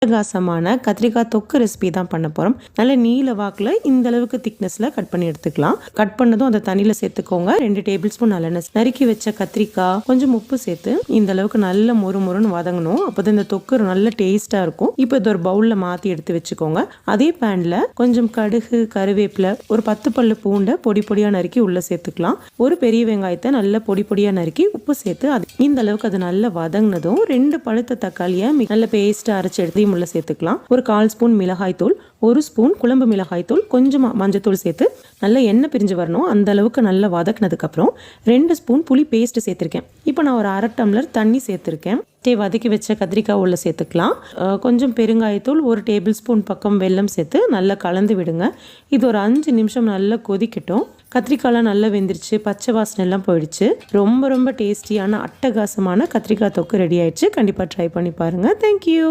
அட்டகாசமான கத்திரிக்காய் தொக்கு ரெசிபி தான் பண்ண போகிறோம். நல்ல நீல வாக்கில் இந்த அளவுக்கு திக்னஸில் கட் பண்ணி எடுத்துக்கலாம். கட் பண்ணதும் அந்த தண்ணியில் சேர்த்துக்கோங்க. 2 டேபிள் ஸ்பூன் நல்லெண்ணெய், நறுக்கி வச்ச கத்திரிக்காய், கொஞ்சம் உப்பு சேர்த்து இந்த அளவுக்கு நல்ல மொறுன்னு வதங்கணும். அப்போ இந்த தொக்கு நல்ல டேஸ்ட்டாக இருக்கும். இப்போ இது ஒரு பவுலில் மாற்றி எடுத்து வச்சுக்கோங்க. அதே பேனில் கொஞ்சம் கடுகு, கருவேப்பிலை, ஒரு 10 பல்லு பூண்டை பொடி பொடியாக நறுக்கி உள்ளே சேர்த்துக்கலாம். ஒரு பெரிய வெங்காயத்தை நல்ல பொடி பொடியாக நறுக்கி உப்பு சேர்த்து இந்த அளவுக்கு அது நல்லா வதங்கினதும் 2 பழுத்த தக்காளியை நல்ல பேஸ்ட்டாக அரைச்சி எடுத்து உள்ள சேர்த்துக்கலாம். ஒரு 1/4 ஸ்பூன் மிளகாய் தூள், 1 ஸ்பூன் குழம்பு மிளகாய் தூள், கொஞ்சம் மஞ்சத்தூள் சேர்த்து நல்லா எண்ணெய் பிரிஞ்சு வரணும். அந்த அளவுக்கு நல்லா வதக்கினதுக்கு அப்புறம் 2 ஸ்பூன் புளி பேஸ்ட் சேர்த்திருக்கேன். இப்போ நான் ஒரு 1/2 டம்ளர் தண்ணி சேர்த்திருக்கேன். வதக்கி வச்ச கத்திரிக்காய் உள்ள சேர்த்துக்கலாம். கொஞ்சம் பெருங்காயத்தூள், 1 டேபிள் ஸ்பூன் பக்கம் வெல்லம் சேர்த்து நல்லா கலந்து விடுங்க. இது ஒரு 5 நிமிஷம் நல்லா கொதிக்கட்டும். கத்திரிக்காய்லாம் நல்லா வெந்துருச்சு, பச்சை வாசனை எல்லாம் போயிடுச்சு. ரொம்ப டேஸ்டியான அட்டகாசமான கத்திரிக்காய் தொக்கு ரெடி ஆயிடுச்சு. கண்டிப்பாக ட்ரை பண்ணி பாருங்க. தேங்க்யூ.